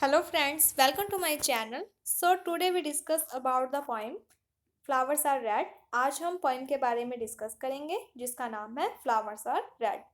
Hello friends, welcome to my channel. So today we discuss about the poem Flowers are Red. आज हम poem के बारे में discuss करेंगे जिसका नाम है Flowers are Red.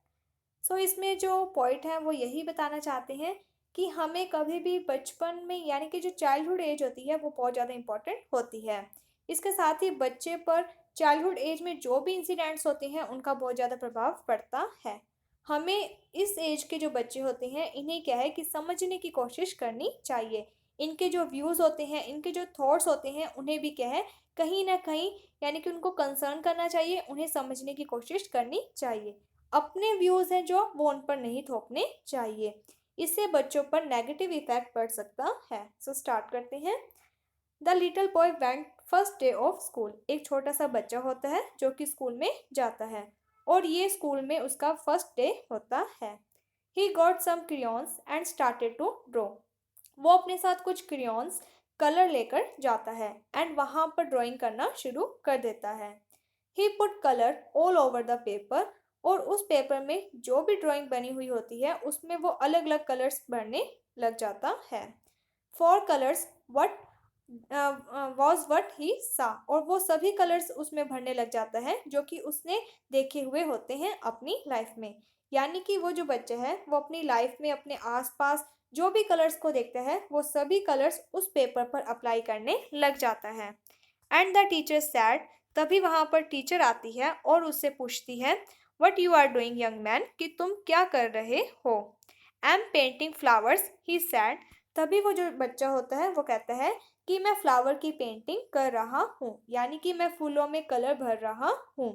इसमें जो पॉइंट है वो यही बताना चाहते हैं कि हमें कभी भी बचपन में यानी कि जो चाइल्डहुड एज होती है वो बहुत ज़्यादा इंपॉर्टेंट होती है। इसके साथ ही बच्चे पर चाइल्डहुड एज में जो भी इंसिडेंट्स होते हैं उनका बहुत ज़्यादा प्रभाव पड़ता है। हमें इस एज के जो बच्चे होते हैं इन्हें क्या है कि समझने की कोशिश करनी चाहिए। इनके जो व्यूज़ होते हैं, इनके जो थॉट्स होते हैं उन्हें भी क्या है कहीं ना कहीं यानी कि उनको कंसर्न करना चाहिए, उन्हें समझने की कोशिश करनी चाहिए। अपने व्यूज़ हैं जो वो उन पर नहीं थोपने चाहिए। इससे बच्चों पर नेगेटिव इफेक्ट पड़ सकता है। स्टार्ट करते हैं। The little boy went first day of school. एक छोटा सा बच्चा होता है जो कि स्कूल में जाता है और ये स्कूल में उसका फर्स्ट डे होता है। He got some crayons and started to draw. वो अपने साथ कुछ क्रियॉन्स कलर लेकर जाता है एंड वहाँ पर ड्राइंग करना शुरू कर देता है। He put colour all over the paper. और उस पेपर में जो भी ड्राइंग बनी हुई होती है उसमें वो अलग अलग कलर्स भरने लग जाता है। For colours what was what he सा। और वो सभी कलर्स उसमें भरने लग जाता है जो कि उसने देखे हुए होते हैं अपनी लाइफ में। यानी कि वो जो बच्चा है वो अपनी लाइफ में अपने आसपास जो भी कलर्स को देखता है वो सभी कलर्स उस पेपर पर अप्लाई करने लग जाता है। And the teacher sad. तभी वहाँ पर टीचर आती है और उससे पूछती है what you are doing young man, कि तुम क्या कर रहे हो। I am painting flowers he said. तभी वो जो बच्चा होता है वो कहता है कि मैं फ्लावर की पेंटिंग कर रहा हूँ, यानी कि मैं फूलों में कलर भर रहा हूँ।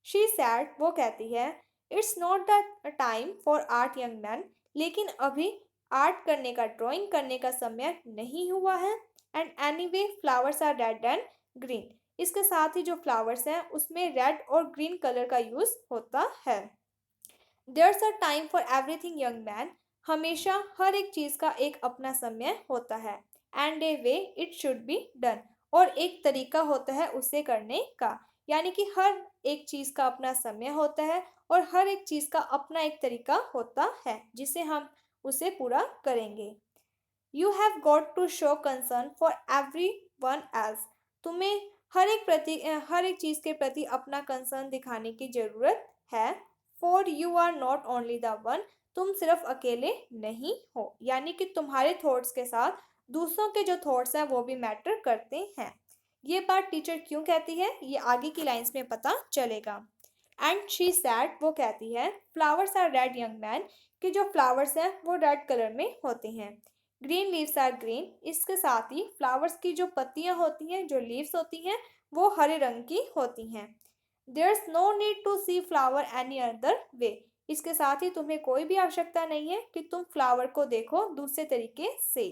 She said. वो कहती है it's not the time for art young man. लेकिन अभी आर्ट करने का, ड्राइंग करने का समय नहीं हुआ है। And anyway flowers are red and green. इसके साथ ही जो फ्लावर्स हैं उसमें रेड और ग्रीन कलर का यूज होता है। There's a time for everything young man. हमेशा हर एक चीज़ का एक अपना समय होता है। And A way it should be done. और एक तरीका होता है उसे करने का। यानी कि हर एक चीज़ का अपना समय होता है और हर एक चीज़ का अपना एक तरीका होता है जिसे हम उसे पूरा करेंगे। You have got to show concern for everyone else. तुम्हें हर एक चीज़ के प्रति अपना कंसर्न दिखाने की ज़रूरत है। For you are not only the one. तुम सिर्फ अकेले नहीं हो, यानी कि तुम्हारे थॉट्स के साथ दूसरों के जो थॉट्स हैं वो भी मैटर करते हैं। ये बात टीचर क्यों कहती है ये आगे की लाइंस में पता चलेगा। And she said. वो कहती है flowers are red young man, कि जो फ्लावर्स हैं वो रेड कलर में होते हैं। Green leaves are green. इसके साथ ही फ्लावर्स की जो पत्तियां होती हैं, जो लीव्स होती हैं, वो हरे रंग की होती हैं। There is no need to see flower any other way. इसके साथ ही तुम्हें कोई भी आवश्यकता नहीं है कि तुम फ्लावर को देखो दूसरे तरीके से।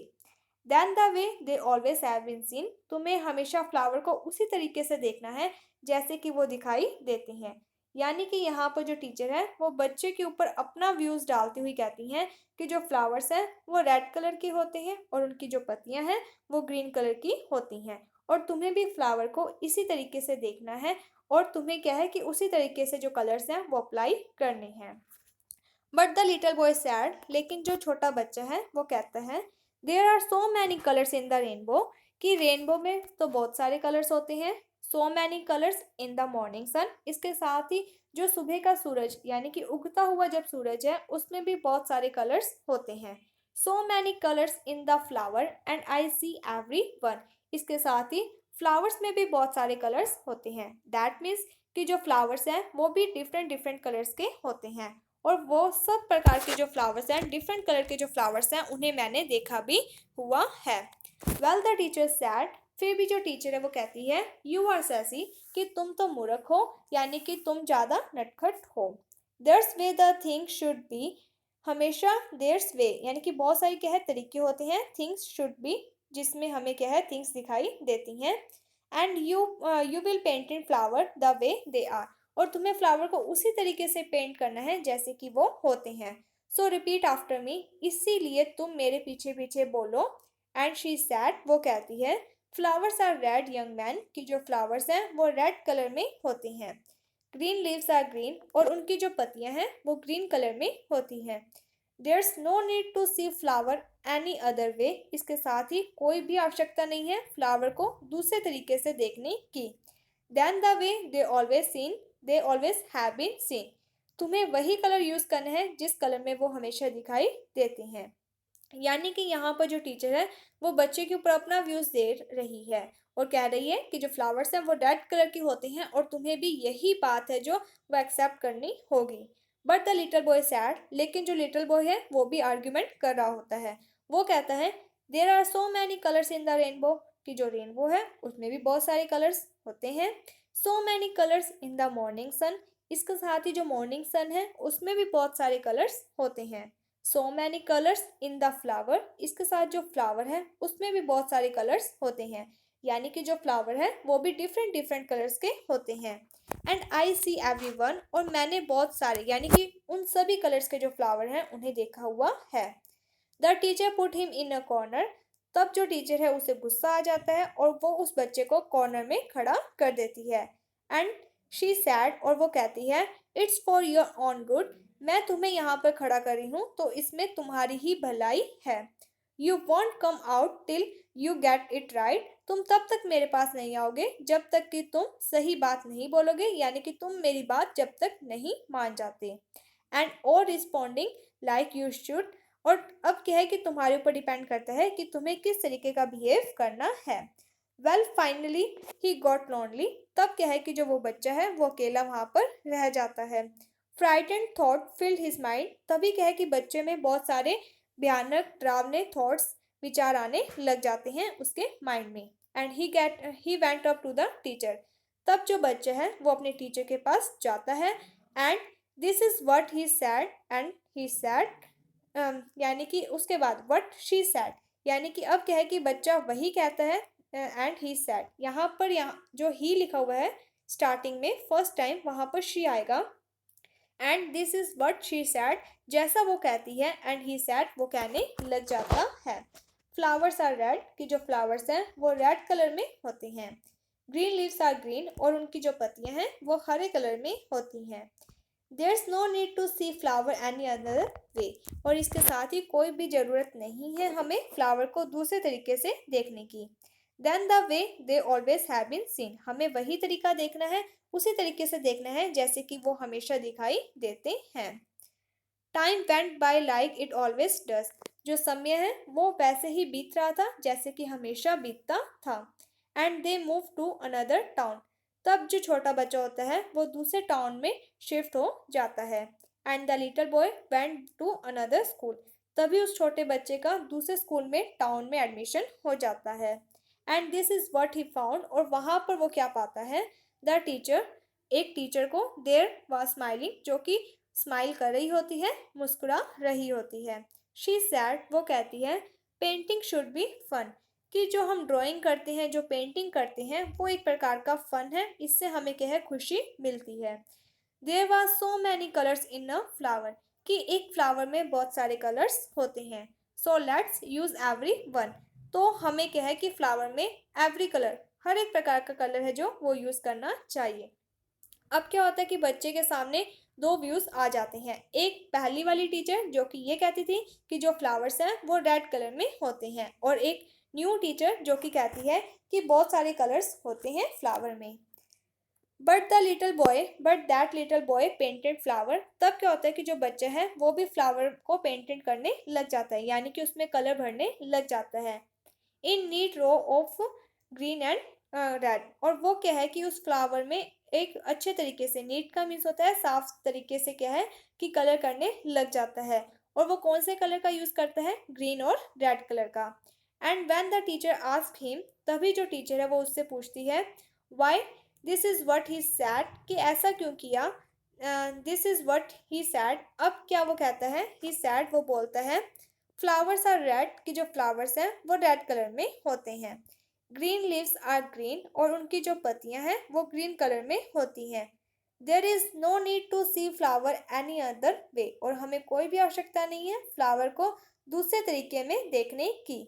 Then the way they always have been seen. तुम्हें हमेशा फ्लावर को उसी तरीके से देखना है जैसे कि वो दिखाई देते हैं। यानी कि यहाँ पर जो टीचर है वो बच्चे के ऊपर अपना व्यूज़ डालती हुई कहती हैं कि जो फ्लावर्स हैं वो रेड कलर के होते हैं और उनकी जो पत्तियां हैं वो ग्रीन कलर की होती हैं। और तुम्हें भी फ्लावर को इसी तरीके से देखना है और तुम्हें क्या है कि उसी तरीके से जो कलर्स हैं वो अप्लाई करने हैं। But the little boy said. लेकिन जो छोटा बच्चा है वो कहता है there are so many colours in the rainbow, कि रेनबो में तो बहुत सारे कलर्स होते हैं। So many colours in the morning sun. इसके साथ ही जो सुबह का सूरज यानी कि उगता हुआ जब सूरज है उसमें भी बहुत सारे कलर्स होते हैं। So many colours in the flower and I see every one. इसके साथ ही फ्लावर्स में भी बहुत सारे कलर्स होते हैं। दैट मीन्स कि जो फ्लावर्स हैं वो भी डिफरेंट डिफरेंट कलर्स के होते हैं। और वो सब प्रकार के जो फ्लावर्स हैं, डिफरेंट कलर के जो फ्लावर्स हैं, उन्हें मैंने देखा भी हुआ है। Well the teacher sad. फिर भी जो टीचर है वो कहती है यू आर सैसी, कि तुम तो मूर्ख हो, यानी कि तुम ज़्यादा नटखट हो। There's way the thing should be. हमेशा देयर्स वे यानी कि बहुत सारे क्या है तरीके होते हैं, थिंग्स शुड बी जिसमें हमें क्या है थिंग्स दिखाई देती हैं। And you will paint in flower the way they are. और तुम्हें फ्लावर को उसी तरीके से पेंट करना है जैसे कि वो होते हैं। So repeat after me. इसीलिए तुम मेरे पीछे पीछे बोलो। And she said. वो कहती है flowers are red young man, कि जो फ्लावर्स हैं वो रेड कलर में होते हैं। Green leaves are green. और उनकी जो पत्तियां हैं वो ग्रीन कलर में होती हैं। There's no need to see flower any other way, इसके साथ ही कोई भी आवश्यकता नहीं है फ्लावर को दूसरे तरीके से देखने की। Then the way they always have been seen, तुम्हें वही कलर यूज करना है जिस कलर में वो हमेशा दिखाई देते हैं। यानी कि यहाँ पर जो टीचर है वो बच्चे के ऊपर अपना व्यूज दे रही है और कह रही है कि जो फ्लावर्स हैं वो रेड कलर के होते हैं और तुम्हें भी यही बात है जो वो एक्सेप्ट करनी होगी। But the little boy said, लेकिन जो लिटिल बॉय है वो भी आर्ग्यूमेंट कर रहा होता है। वो कहता है there are so many colours in the rainbow, कि जो रेनबो है उसमें भी बहुत सारे कलर्स होते हैं। So many colours in the morning sun, इसके साथ ही जो मॉर्निंग सन है उसमें भी बहुत सारे कलर्स होते हैं। So many colours in the flower, इसके साथ जो फ्लावर है उसमें भी बहुत सारे कलर्स होते हैं। यानी कि जो फ्लावर है वो भी डिफरेंट डिफरेंट कलर्स के होते हैं। And I see every one, और मैंने बहुत सारे यानी कि उन सभी कलर्स के जो फ्लावर हैं उन्हें देखा हुआ है। The teacher put him in a corner, तब जो टीचर है उसे गुस्सा आ जाता है और वो उस बच्चे को कॉर्नर में खड़ा कर देती है। एंड शी सैड, और वो कहती है it's for your on good, मैं तुम्हें यहाँ पर खड़ा कर रही हूँ तो इसमें तुम्हारी ही भलाई है। You want come out till you get it right, तुम तब तक मेरे पास नहीं आओगे जब तक कि तुम सही बात नहीं बोलोगे, यानी कि तुम मेरी बात जब तक नहीं मान जाते। एंड और रिस्पॉन्डिंग लाइक यू शुड, और अब क्या है कि तुम्हारे ऊपर डिपेंड करता है कि तुम्हें किस तरीके का बिहेव करना है। Well finally he got lonely, तब क्या है कि जो वो बच्चा है वो अकेला वहां पर रह जाता है। Frightened thought field his mind, तभी क्या है कि बच्चे में बहुत सारे भयानक डरावने थॉट्स विचार आने लग जाते हैं उसके माइंड में। And he went up to the teacher, तब जो बच्चा है वो अपने टीचर के पास जाता है। And this is what he sad and he sad, यानी कि उसके बाद व्हाट शी सैड, यानी कि अब क्या है कि बच्चा वही कहता है एंड ही सैड। यहाँ पर यहाँ जो ही लिखा हुआ है स्टार्टिंग में फर्स्ट टाइम वहाँ पर शी आएगा। And this is what she said, जैसा वो कहती है एंड ही सैड वो कहने लग जाता है। फ्लावर्स आर रेड, कि जो फ्लावर्स हैं वो रेड कलर में होते हैं। ग्रीन लीव्स आर ग्रीन, और उनकी जो पत्तियां हैं वो हरे कलर में होती हैं। There is no need to see flower any other way, और इसके साथ ही कोई भी ज़रूरत नहीं है हमें फ्लावर को दूसरे तरीके से देखने की। Then the way they always have been seen, हमें वही तरीका देखना है, उसी तरीके से देखना है जैसे कि वो हमेशा दिखाई देते हैं। Time went by like it always does, जो समय है वो वैसे ही बीत रहा था जैसे कि हमेशा बीतता था। And they move to another town, तब जो छोटा बच्चा होता है वो दूसरे टाउन में शिफ्ट हो जाता है। And the little boy went to another school, तभी उस छोटे बच्चे का दूसरे स्कूल में टाउन में एडमिशन हो जाता है। And this is what he found, और वहाँ पर वो क्या पाता है, द टीचर, एक टीचर को देयर वाज स्माइलिंग, जो कि स्माइल कर रही होती है, मुस्कुरा रही होती है। शी सैड, वो कहती है पेंटिंग शुड बी फन, कि जो हम ड्राइंग करते हैं, जो पेंटिंग करते हैं वो एक प्रकार का फन है, इससे हमें क्या है खुशी मिलती है। There was so many colours in a flower, कि एक फ्लावर में बहुत सारे कलर्स होते हैं। So let's use every one, तो हमें क्या है कि फ्लावर में एवरी कलर, हर एक प्रकार का कलर है जो वो यूज करना चाहिए। अब क्या होता है कि बच्चे के सामने दो व्यूज आ जाते हैं। एक पहली वाली टीचर जो कि ये कहती थी कि जो फ्लावर्स हैं वो रेड कलर में होते हैं, और एक न्यू टीचर जो कि कहती है कि बहुत सारे कलर्स होते हैं फ्लावर में। But that little boy painted flower, तब क्या होता है कि जो बच्चा है वो भी फ्लावर को पेंटेड करने लग जाता है, यानी कि उसमें कलर भरने लग जाता है। In neat row of green and red, और वो क्या है कि उस फ्लावर में एक अच्छे तरीके से, नीट का मीन्स होता है साफ तरीके से क्या है कि कलर करने लग जाता है। और वो कौन से कलर का यूज करता है, ग्रीन और रेड कलर का। And when the teacher asked him, तभी जो टीचर है वो उससे पूछती है why this is what he sad, कि ऐसा क्यों किया। This is what he sad, अब क्या वो कहता है, ही सैड वो बोलता है फ्लावर्स आर रेड, कि जो फ्लावर्स हैं वो रेड कलर में होते हैं। ग्रीन लीव्स आर ग्रीन, और उनकी जो पत्तियां हैं वो ग्रीन कलर में होती हैं। There is no need to see flower any other way, और हमें कोई भी आवश्यकता नहीं है फ्लावर को दूसरे तरीके में देखने की।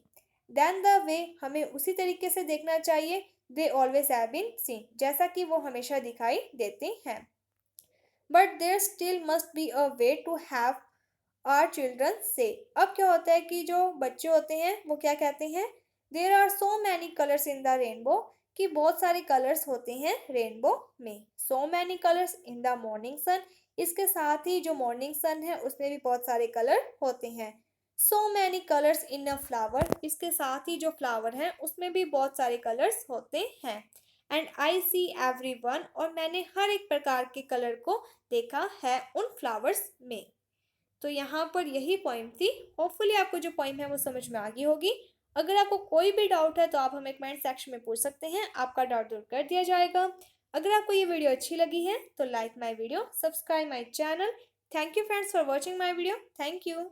देन द वे, हमें उसी तरीके से देखना चाहिए, they always have been seen, जैसा कि वो हमेशा दिखाई देते हैं। But there still must be a way to have our children से। अब क्या होता है कि जो बच्चे होते हैं वो क्या कहते हैं, there are so many colours in the rainbow, कि बहुत सारे कलर्स होते हैं रेनबो में। So many colours in the morning sun, इसके साथ ही जो मॉर्निंग सन है उसमें भी बहुत सारे कलर होते हैं। So many colours in a flower, इसके साथ ही जो फ्लावर है उसमें भी बहुत सारे कलर्स होते हैं। And I see every one, और मैंने हर एक प्रकार के कलर को देखा है उन फ्लावर्स में। तो यहाँ पर यही पोइम थी। होपफुली आपको जो पोइम है वो समझ में आ गई होगी। अगर आपको कोई भी डाउट है तो आप हमें कमेंट सेक्शन में पूछ सकते हैं, आपका डाउट दूर कर दिया जाएगा। अगर आपको ये वीडियो अच्छी लगी है तो like my video, subscribe my channel. Thank you friends for watching my video. Thank you.